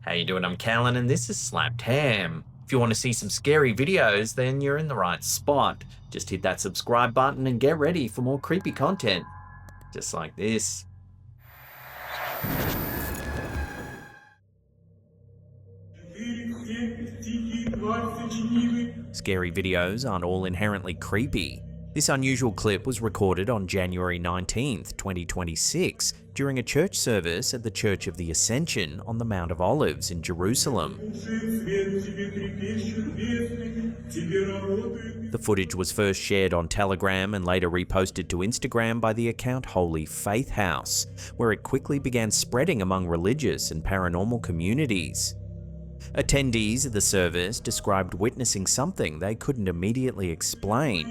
How you doing? I'm Callan and this is Slapped Ham. If you want to see some scary videos, then you're in the right spot. Just hit that subscribe button and get ready for more creepy content. Just like this. Scary videos aren't all inherently creepy. This unusual clip was recorded on January 19th, 2026, during a church service at the Church of the Ascension on the Mount of Olives in Jerusalem. The footage was first shared on Telegram and later reposted to Instagram by the account Holy Faith House, where it quickly began spreading among religious and paranormal communities. Attendees of the service described witnessing something they couldn't immediately explain.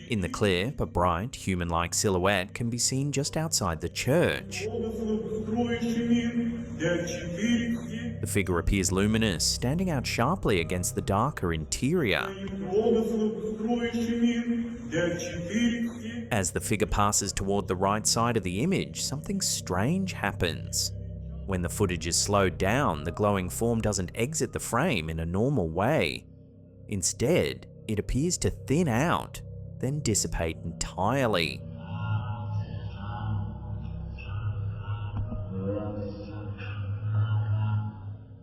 In the clip, a bright, human-like silhouette can be seen just outside the church. The figure appears luminous, standing out sharply against the darker interior. As the figure passes toward the right side of the image, something strange happens. When the footage is slowed down, the glowing form doesn't exit the frame in a normal way. Instead, it appears to thin out, then dissipate entirely.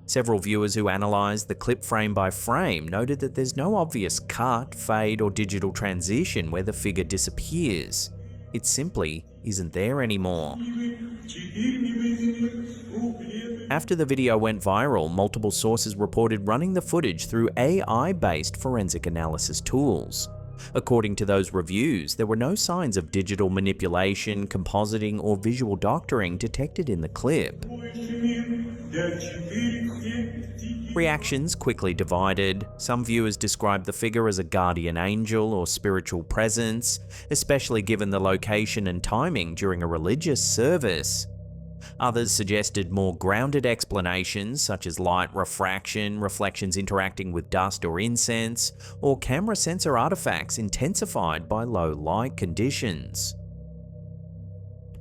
Several viewers who analysed the clip frame by frame noted that there's no obvious cut, fade, or digital transition where the figure disappears. It simply isn't there anymore. After the video went viral, multiple sources reported running the footage through AI-based forensic analysis tools. According to those reviews, there were no signs of digital manipulation, compositing, or visual doctoring detected in the clip. Reactions quickly divided. Some viewers described the figure as a guardian angel or spiritual presence, especially given the location and timing during a religious service. Others suggested more grounded explanations such as light refraction, reflections interacting with dust or incense, or camera sensor artifacts intensified by low light conditions.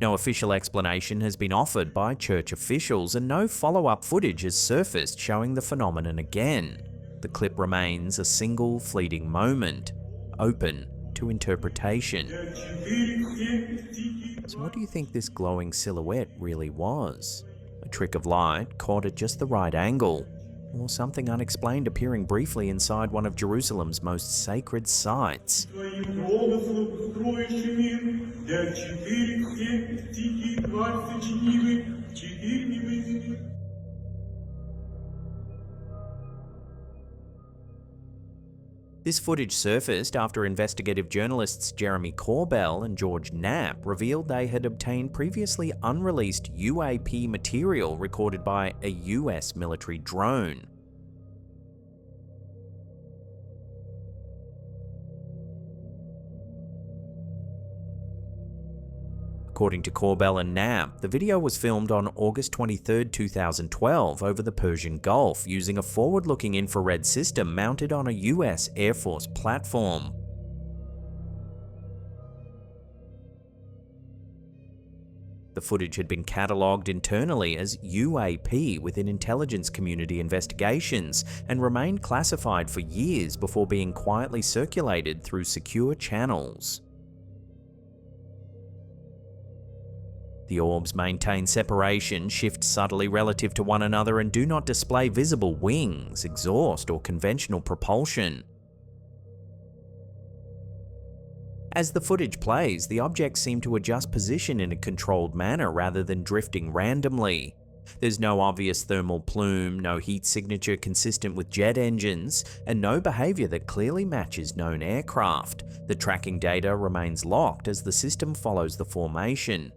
No official explanation has been offered by church officials and no follow-up footage has surfaced showing the phenomenon again. The clip remains a single fleeting moment, open to interpretation. So what do you think this glowing silhouette really was? A trick of light caught at just the right angle, or something unexplained appearing briefly inside one of Jerusalem's most sacred sites? This footage surfaced after investigative journalists Jeremy Corbell and George Knapp revealed they had obtained previously unreleased UAP material recorded by a US military drone. According to Corbell and Knapp, the video was filmed on August 23, 2012 over the Persian Gulf using a forward-looking infrared system mounted on a US Air Force platform. The footage had been catalogued internally as UAP within intelligence community investigations and remained classified for years before being quietly circulated through secure channels. The orbs maintain separation, shift subtly relative to one another, and do not display visible wings, exhaust, or conventional propulsion. As the footage plays, the objects seem to adjust position in a controlled manner rather than drifting randomly. There's no obvious thermal plume, no heat signature consistent with jet engines, and no behavior that clearly matches known aircraft. The tracking data remains locked as the system follows the formation.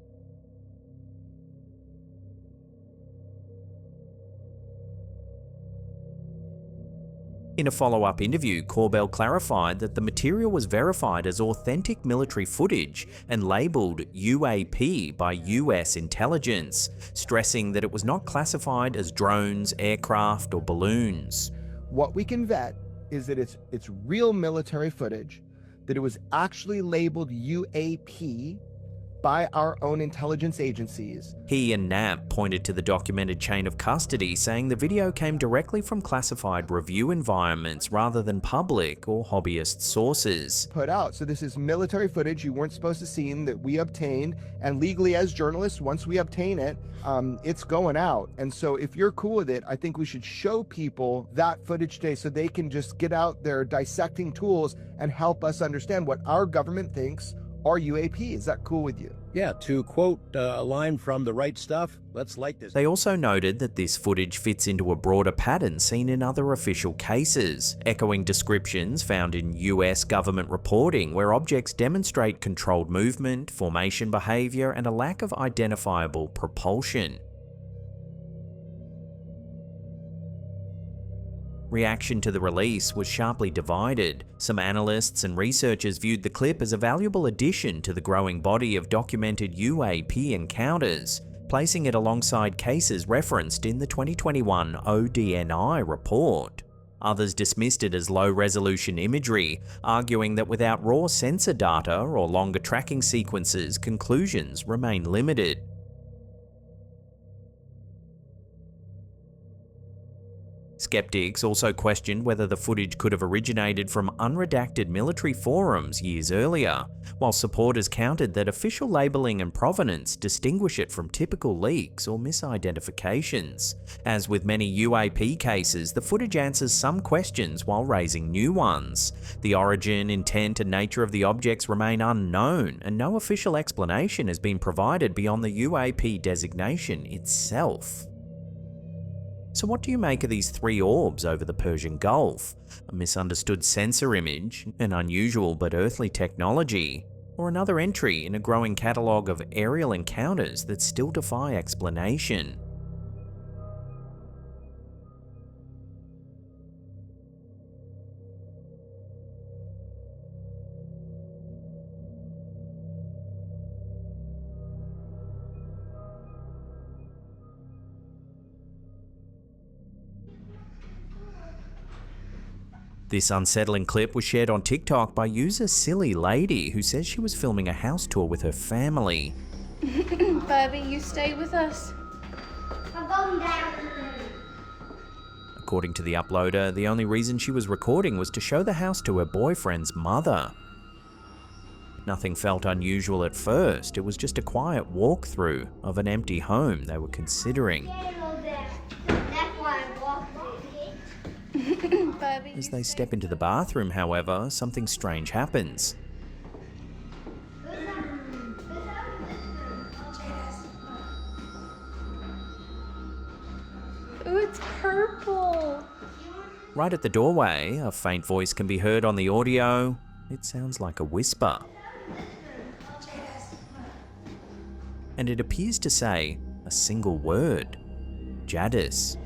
In a follow-up interview, Corbell clarified that the material was verified as authentic military footage and labelled UAP by US intelligence, stressing that it was not classified as drones, aircraft, or balloons. What we can vet is that it's real military footage that it was actually labeled UAP by our own intelligence agencies. He and Knapp pointed to the documented chain of custody, saying the video came directly from classified review environments rather than public or hobbyist sources. Put out. So this is military footage you weren't supposed to see that we obtained, and legally as journalists, once we obtain it, it's going out. And so if you're cool with it, I think we should show people that footage today so they can just get out their dissecting tools and help us understand what our government thinks are UAP. Is that cool with you? Yeah, to quote a line from The Right Stuff, let's like this. They also noted that this footage fits into a broader pattern seen in other official cases, echoing descriptions found in US government reporting where objects demonstrate controlled movement, formation behavior, and a lack of identifiable propulsion. Reaction to the release was sharply divided. Some analysts and researchers viewed the clip as a valuable addition to the growing body of documented UAP encounters, placing it alongside cases referenced in the 2021 ODNI report. Others dismissed it as low-resolution imagery, arguing that without raw sensor data or longer tracking sequences, conclusions remain limited. Skeptics also questioned whether the footage could have originated from unredacted military forums years earlier, while supporters countered that official labeling and provenance distinguish it from typical leaks or misidentifications. As with many UAP cases, the footage answers some questions while raising new ones. The origin, intent, and nature of the objects remain unknown, and no official explanation has been provided beyond the UAP designation itself. So what do you make of these three orbs over the Persian Gulf? A misunderstood sensor image, an unusual but earthly technology, or another entry in a growing catalogue of aerial encounters that still defy explanation? This unsettling clip was shared on TikTok by user Silly Lady, who says she was filming a house tour with her family. Baby, you stay with us. I'm going down. According to the uploader, the only reason she was recording was to show the house to her boyfriend's mother. Nothing felt unusual at first, it was just a quiet walkthrough of an empty home they were considering. That's why I walked it. Baby, As they step into the bathroom, however, something strange happens. ooh, it's purple. Right at the doorway, a faint voice can be heard on the audio. It sounds like a whisper. And it appears to say a single word: Jadis.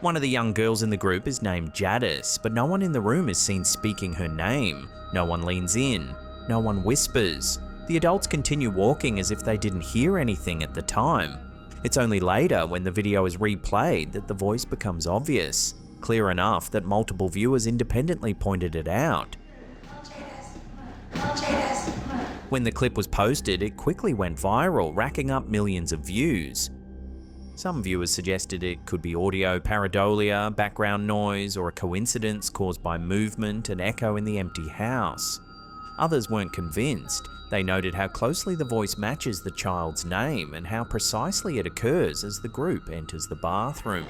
One of the young girls in the group is named Jadis, but no one in the room is seen speaking her name. No one leans in. No one whispers. The adults continue walking as if they didn't hear anything at the time. It's only later, when the video is replayed, that the voice becomes obvious, clear enough that multiple viewers independently pointed it out. When the clip was posted, it quickly went viral, racking up millions of views. Some viewers suggested it could be audio pareidolia, background noise, or a coincidence caused by movement and echo in the empty house. Others weren't convinced. They noted how closely the voice matches the child's name and how precisely it occurs as the group enters the bathroom.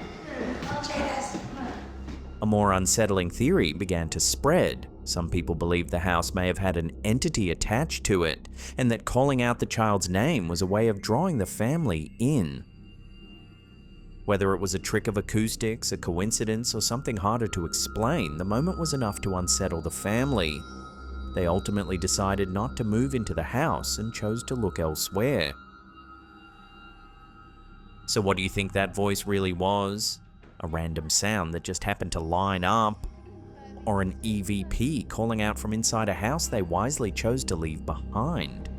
A more unsettling theory began to spread. Some people believed the house may have had an entity attached to it, and that calling out the child's name was a way of drawing the family in. Whether it was a trick of acoustics, a coincidence, or something harder to explain, the moment was enough to unsettle the family. They ultimately decided not to move into the house and chose to look elsewhere. So what do you think that voice really was? A random sound that just happened to line up? Or an EVP calling out from inside a house they wisely chose to leave behind?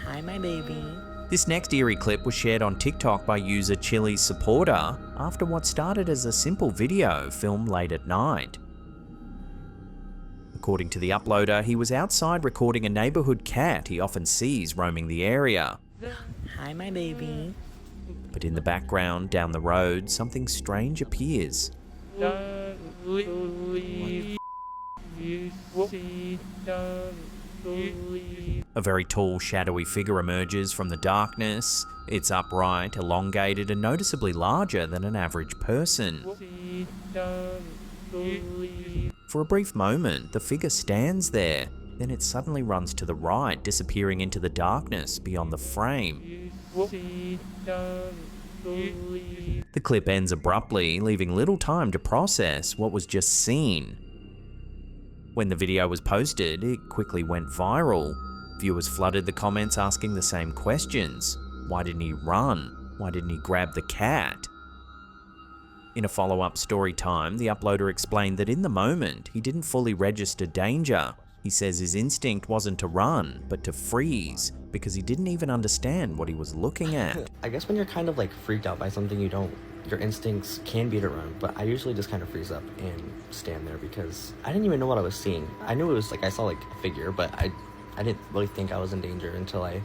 Hi, my baby. This next eerie clip was shared on TikTok by user Chili's Supporter after what started as a simple video filmed late at night. According to the uploader, he was outside recording a neighborhood cat he often sees roaming the area. Hi, my baby. But in the background, down the road, something strange appears. A very tall, shadowy figure emerges from the darkness. It's upright, elongated, and noticeably larger than an average person. For a brief moment, the figure stands there. Then it suddenly runs to the right, disappearing into the darkness beyond the frame. The clip ends abruptly, leaving little time to process what was just seen. When the video was posted, it quickly went viral. Viewers flooded the comments asking the same questions. Why didn't he run? Why didn't he grab the cat? In a follow-up story time, the uploader explained that in the moment, he didn't fully register danger. He says his instinct wasn't to run, but to freeze, because he didn't even understand what he was looking at. I guess when you're kind of like freaked out by something, your instincts can be to run, but I usually just kind of freeze up and stand there because I didn't even know what I was seeing. I knew it was like, I saw like a figure, but I didn't really think I was in danger until I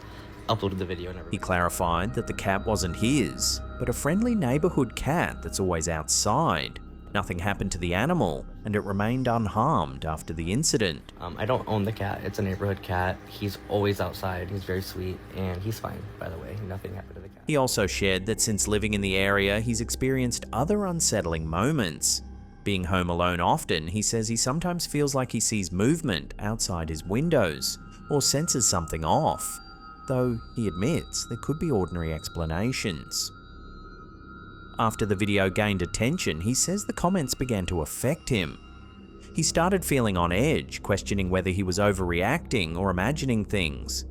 uploaded the video and everything. He clarified that the cat wasn't his, but a friendly neighborhood cat that's always outside. Nothing happened to the animal, and it remained unharmed after the incident. I don't own the cat. It's a neighborhood cat. He's always outside. He's very sweet, and he's fine, by the way. Nothing happened to the cat. He also shared that since living in the area, he's experienced other unsettling moments. Being home alone often, he says he sometimes feels like he sees movement outside his windows, or senses something off, though he admits there could be ordinary explanations. After the video gained attention, he says the comments began to affect him. He started feeling on edge, questioning whether he was overreacting or imagining things.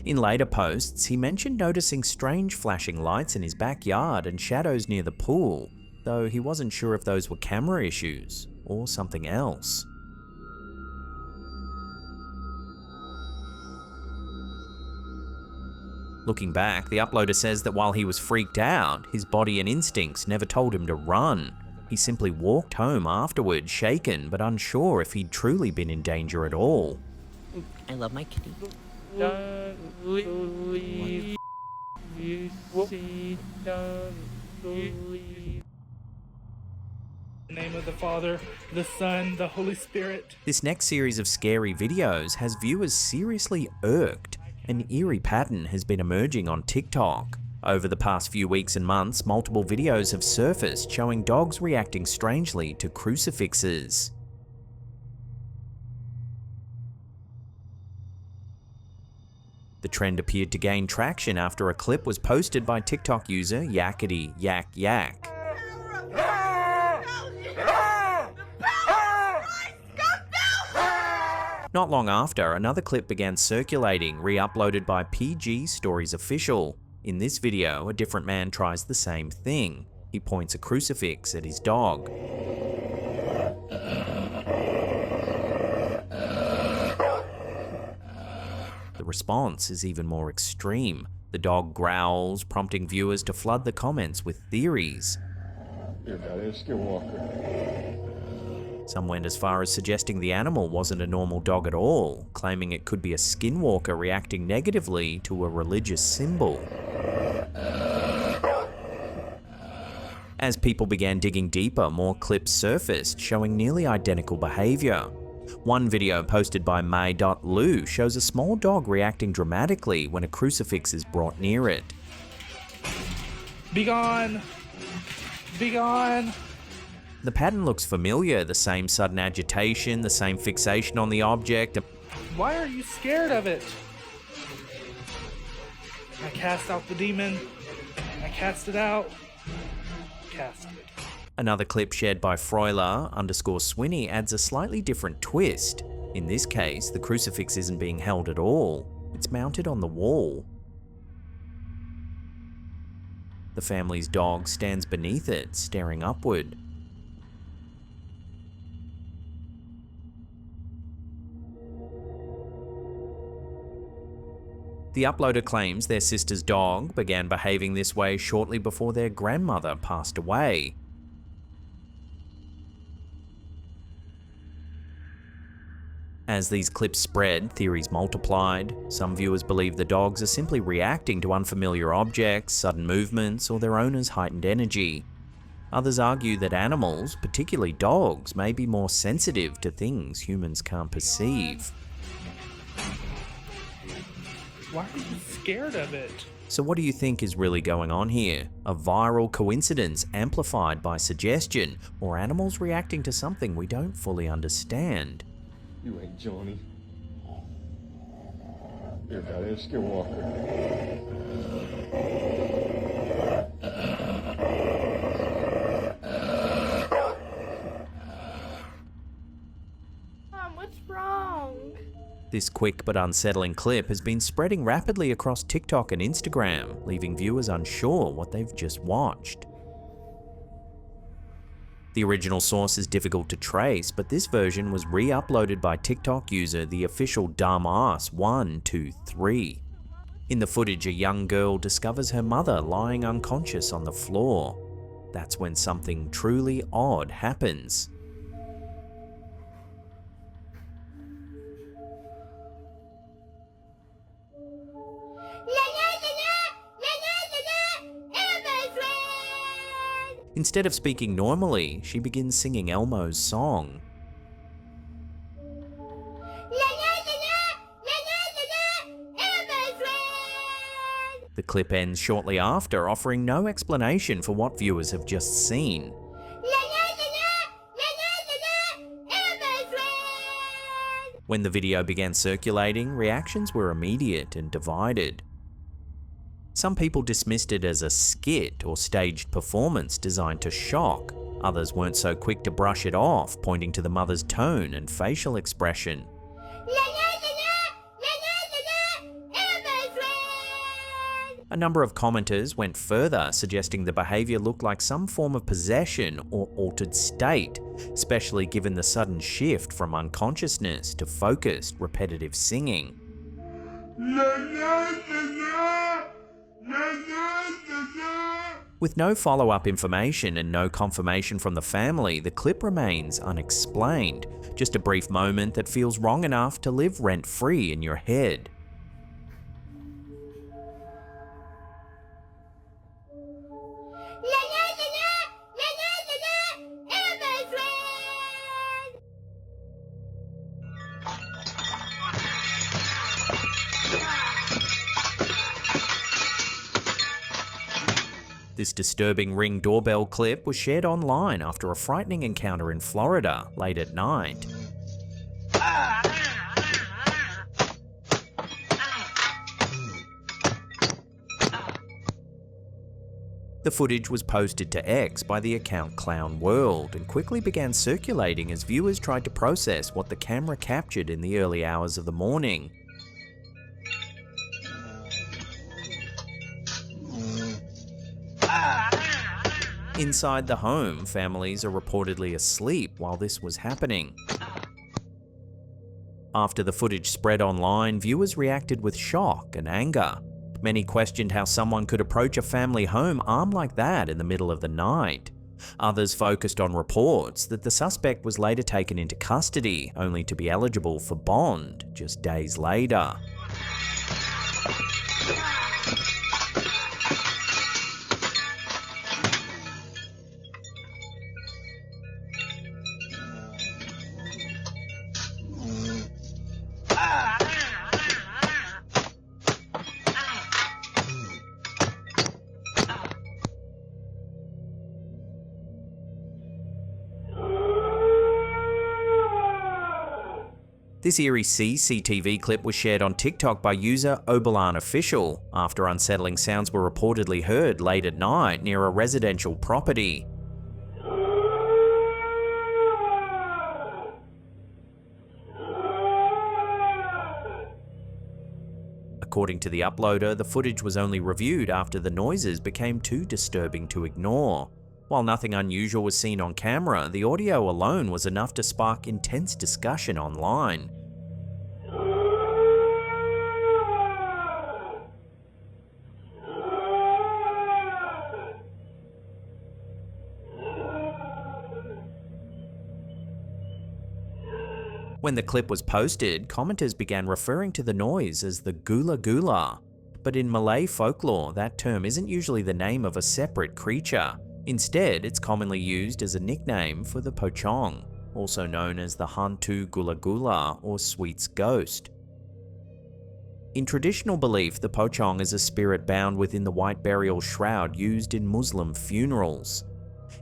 In later posts, he mentioned noticing strange flashing lights in his backyard and shadows near the pool, though he wasn't sure if those were camera issues or something else. Looking back, the uploader says that while he was freaked out, his body and instincts never told him to run. He simply walked home afterward, shaken but unsure if he'd truly been in danger at all. I love my kitty. In the name of the Father, the Son, the Holy Spirit. This next series of scary videos has viewers seriously irked. An eerie pattern has been emerging on TikTok. Over the past few weeks and months, multiple videos have surfaced showing dogs reacting strangely to crucifixes. The trend appeared to gain traction after a clip was posted by TikTok user Yakety Yak Yak. Not long after, another clip began circulating, re-uploaded by PG Stories Official. In this video, a different man tries the same thing. He points a crucifix at his dog. The response is even more extreme. The dog growls, prompting viewers to flood the comments with theories. Some went as far as suggesting the animal wasn't a normal dog at all, claiming it could be a skinwalker reacting negatively to a religious symbol. As people began digging deeper, more clips surfaced showing nearly identical behavior. One video posted by May.Lu shows a small dog reacting dramatically when a crucifix is brought near it. Be gone! Be gone! The pattern looks familiar, the same sudden agitation, the same fixation on the object. Why are you scared of it? I cast out the demon. I cast it out. Cast it. Another clip shared by Froiler_Swinny adds a slightly different twist. In this case, the crucifix isn't being held at all. It's mounted on the wall. The family's dog stands beneath it, staring upward. The uploader claims their sister's dog began behaving this way shortly before their grandmother passed away. As these clips spread, theories multiplied. Some viewers believe the dogs are simply reacting to unfamiliar objects, sudden movements, or their owner's heightened energy. Others argue that animals, particularly dogs, may be more sensitive to things humans can't perceive. Why are you scared of it? So what do you think is really going on here? A viral coincidence amplified by suggestion, or animals reacting to something we don't fully understand? You ain't Johnny. You're Daddy Skinwalker. Mom, what's wrong? This quick but unsettling clip has been spreading rapidly across TikTok and Instagram, leaving viewers unsure what they've just watched. The original source is difficult to trace, but this version was re-uploaded by TikTok user the official Dumbass123. In the footage, a young girl discovers her mother lying unconscious on the floor. That's when something truly odd happens. Instead of speaking normally, she begins singing Elmo's song. The clip ends shortly after, offering no explanation for what viewers have just seen. When the video began circulating, reactions were immediate and divided. Some people dismissed it as a skit or staged performance designed to shock. Others weren't so quick to brush it off, pointing to the mother's tone and facial expression. A number of commenters went further, suggesting the behavior looked like some form of possession or altered state, especially given the sudden shift from unconsciousness to focused, repetitive singing. With no follow-up information and no confirmation from the family, the clip remains unexplained, just a brief moment that feels wrong enough to live rent-free in your head. This disturbing Ring doorbell clip was shared online after a frightening encounter in Florida late at night. The footage was posted to X by the account Clown World and quickly began circulating as viewers tried to process what the camera captured in the early hours of the morning. Inside the home, families are reportedly asleep while this was happening. After the footage spread online, viewers reacted with shock and anger. Many questioned how someone could approach a family home armed like that in the middle of the night. Others focused on reports that the suspect was later taken into custody, only to be eligible for bond just days later. This eerie CCTV clip was shared on TikTok by user Oberlan Official after unsettling sounds were reportedly heard late at night near a residential property. According to the uploader, the footage was only reviewed after the noises became too disturbing to ignore. While nothing unusual was seen on camera, the audio alone was enough to spark intense discussion online. When the clip was posted, commenters began referring to the noise as the gula gula. But in Malay folklore, that term isn't usually the name of a separate creature. Instead, it's commonly used as a nickname for the pocong, also known as the hantu gula gula or sweet's ghost. In traditional belief, the pocong is a spirit bound within the white burial shroud used in Muslim funerals.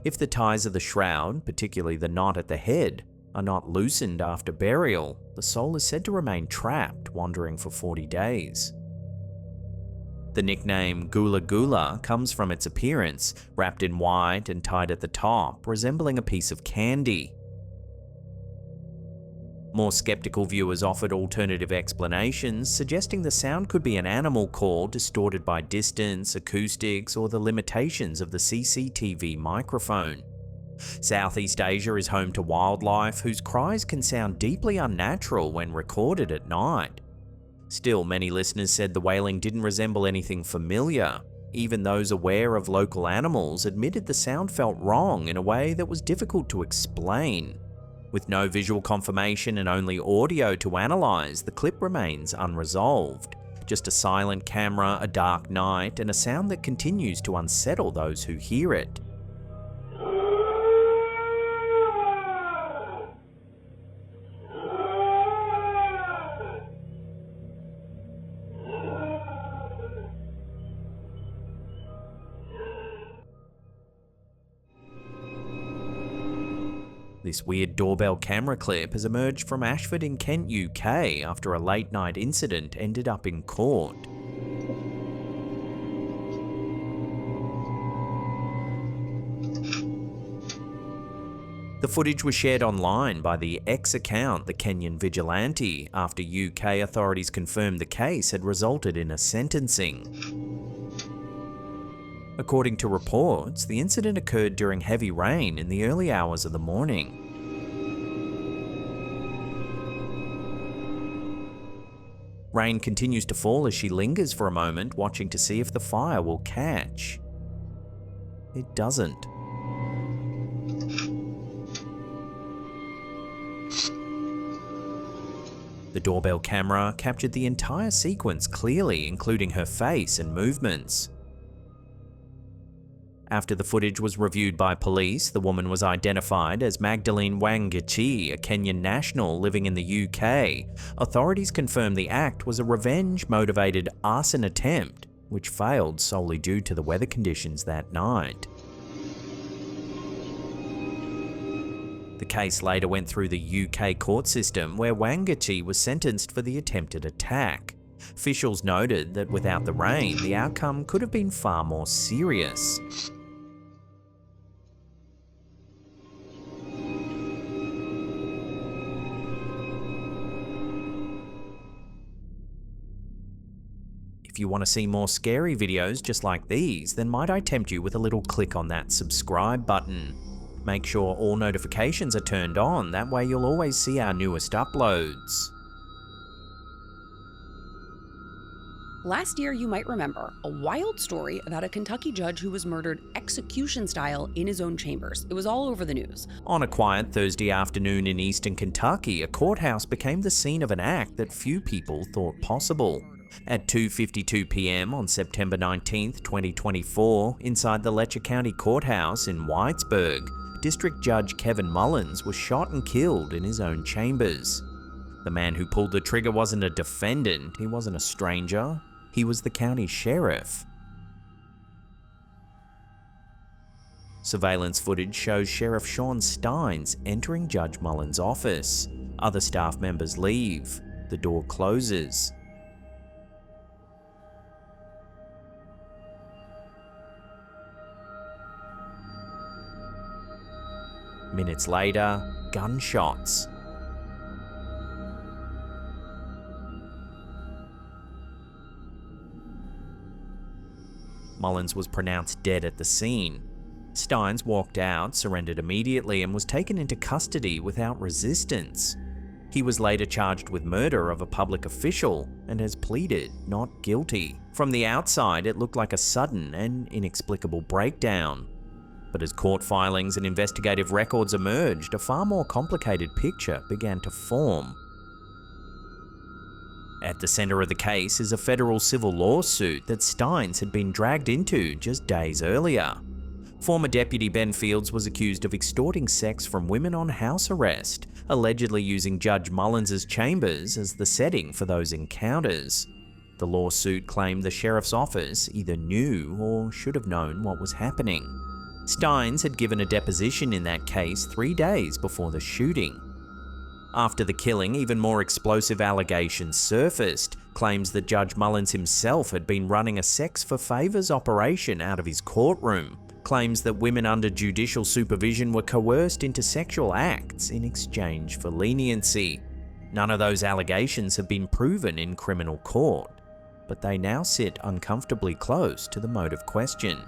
If the ties of the shroud, particularly the knot at the head, are not loosened after burial, the soul is said to remain trapped, wandering for 40 days. The nickname Gula Gula comes from its appearance, wrapped in white and tied at the top, resembling a piece of candy. More skeptical viewers offered alternative explanations, suggesting the sound could be an animal call distorted by distance, acoustics, or the limitations of the CCTV microphone. Southeast Asia is home to wildlife whose cries can sound deeply unnatural when recorded at night. Still, many listeners said the wailing didn't resemble anything familiar. Even those aware of local animals admitted the sound felt wrong in a way that was difficult to explain. With no visual confirmation and only audio to analyze, the clip remains unresolved. Just a silent camera, a dark night, and a sound that continues to unsettle those who hear it. This weird doorbell camera clip has emerged from Ashford in Kent, UK after a late night incident ended up in court. The footage was shared online by the X account, the Kenyan Vigilante, after UK authorities confirmed the case had resulted in a sentencing. According to reports, the incident occurred during heavy rain in the early hours of the morning. Rain continues to fall as she lingers for a moment, watching to see if the fire will catch. It doesn't. The doorbell camera captured the entire sequence clearly, including her face and movements. After the footage was reviewed by police, the woman was identified as Magdalene Wangechi, a Kenyan national living in the UK. Authorities confirmed the act was a revenge-motivated arson attempt, which failed solely due to the weather conditions that night. The case later went through the UK court system, where Wangechi was sentenced for the attempted attack. Officials noted that without the rain, the outcome could have been far more serious. If you want to see more scary videos just like these, then might I tempt you with a little click on that subscribe button. Make sure all notifications are turned on, that way you'll always see our newest uploads. Last year, you might remember a wild story about a Kentucky judge who was murdered execution style in his own chambers. It was all over the news. On a quiet Thursday afternoon in eastern Kentucky, a courthouse became the scene of an act that few people thought possible. At 2:52 p.m. on September 19, 2024, inside the Letcher County Courthouse in Whitesburg, District Judge Kevin Mullins was shot and killed in his own chambers. The man who pulled the trigger wasn't a defendant, he wasn't a stranger, he was the county sheriff. Surveillance footage shows Sheriff Sean Steins entering Judge Mullins' office. Other staff members leave. The door closes. Minutes later, gunshots. Mullins was pronounced dead at the scene. Steins walked out, surrendered immediately, and was taken into custody without resistance. He was later charged with murder of a public official and has pleaded not guilty. From the outside, it looked like a sudden and inexplicable breakdown. But as court filings and investigative records emerged, a far more complicated picture began to form. At the center of the case is a federal civil lawsuit that Steins had been dragged into just days earlier. Former Deputy Ben Fields was accused of extorting sex from women on house arrest, allegedly using Judge Mullins' chambers as the setting for those encounters. The lawsuit claimed the sheriff's office either knew or should have known what was happening. Steins had given a deposition in that case 3 days before the shooting. After the killing, even more explosive allegations surfaced, claims that Judge Mullins himself had been running a sex for favors operation out of his courtroom, claims that women under judicial supervision were coerced into sexual acts in exchange for leniency. None of those allegations have been proven in criminal court, but they now sit uncomfortably close to the motive question.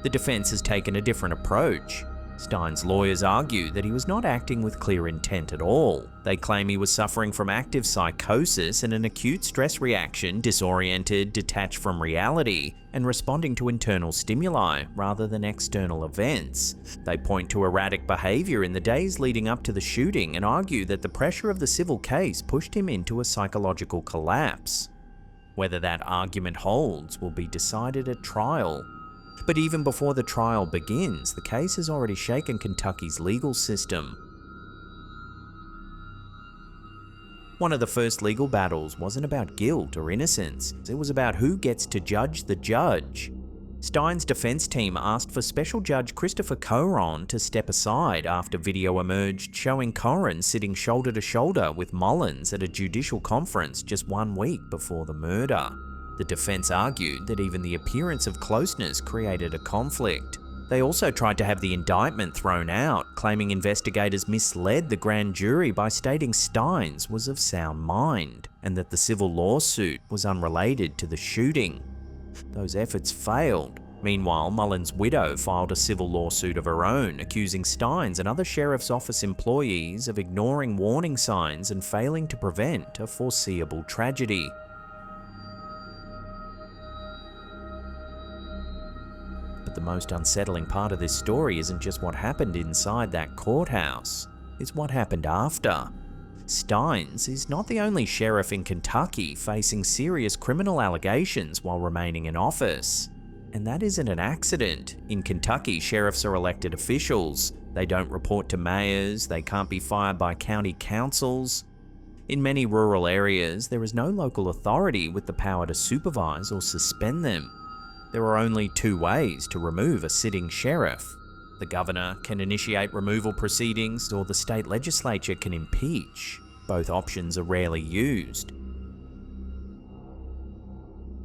The defense has taken a different approach. Stein's lawyers argue that he was not acting with clear intent at all. They claim he was suffering from active psychosis and an acute stress reaction, disoriented, detached from reality, and responding to internal stimuli rather than external events. They point to erratic behavior in the days leading up to the shooting and argue that the pressure of the civil case pushed him into a psychological collapse. Whether that argument holds will be decided at trial. But even before the trial begins, the case has already shaken Kentucky's legal system. One of the first legal battles wasn't about guilt or innocence, it was about who gets to judge the judge. Stein's defense team asked for Special Judge Christopher Coron to step aside after video emerged showing Coron sitting shoulder to shoulder with Mullins at a judicial conference just 1 week before the murder. The defense argued that even the appearance of closeness created a conflict. They also tried to have the indictment thrown out, claiming investigators misled the grand jury by stating Steins was of sound mind, and that the civil lawsuit was unrelated to the shooting. Those efforts failed. Meanwhile, Mullins' widow filed a civil lawsuit of her own, accusing Steins and other sheriff's office employees of ignoring warning signs and failing to prevent a foreseeable tragedy. But the most unsettling part of this story isn't just what happened inside that courthouse, it's what happened after. Steins is not the only sheriff in Kentucky facing serious criminal allegations while remaining in office. And that isn't an accident. In Kentucky, sheriffs are elected officials. They don't report to mayors, they can't be fired by county councils. In many rural areas, there is no local authority with the power to supervise or suspend them. There are only 2 ways to remove a sitting sheriff. The governor can initiate removal proceedings, or the state legislature can impeach. Both options are rarely used.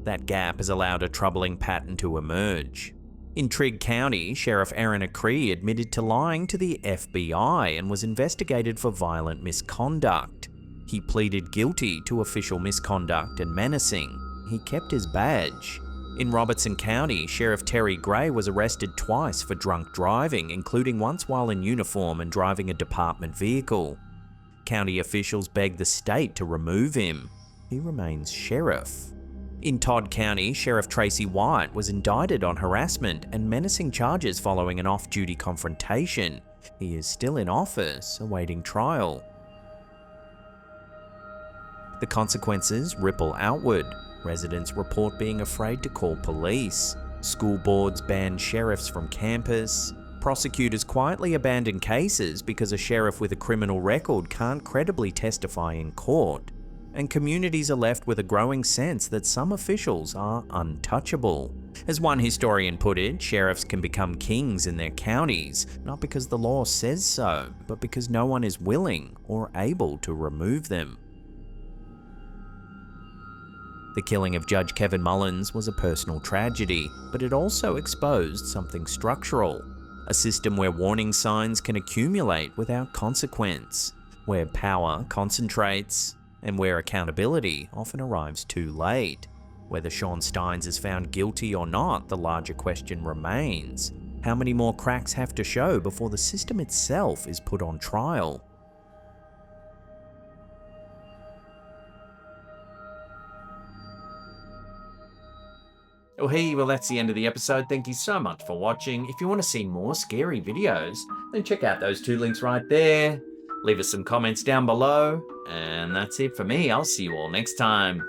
That gap has allowed a troubling pattern to emerge. In Trigg County, Sheriff Aaron Acree admitted to lying to the FBI and was investigated for violent misconduct. He pleaded guilty to official misconduct and menacing. He kept his badge. In Robertson County, Sheriff Terry Gray was arrested twice for drunk driving, including once while in uniform and driving a department vehicle. County officials begged the state to remove him. He remains sheriff. In Todd County, Sheriff Tracy White was indicted on harassment and menacing charges following an off-duty confrontation. He is still in office, awaiting trial. The consequences ripple outward. Residents report being afraid to call police. School boards ban sheriffs from campus. Prosecutors quietly abandon cases because a sheriff with a criminal record can't credibly testify in court. And communities are left with a growing sense that some officials are untouchable. As one historian put it, sheriffs can become kings in their counties, not because the law says so, but because no one is willing or able to remove them. The killing of Judge Kevin Mullins was a personal tragedy, but it also exposed something structural. A system where warning signs can accumulate without consequence, where power concentrates, and where accountability often arrives too late. Whether Sean Steins is found guilty or not, the larger question remains. How many more cracks have to show before the system itself is put on trial? Oh hey, well that's the end of the episode. Thank you so much for watching. If you want to see more scary videos, then check out those 2 links right there. Leave us some comments down below. And that's it for me. I'll see you all next time.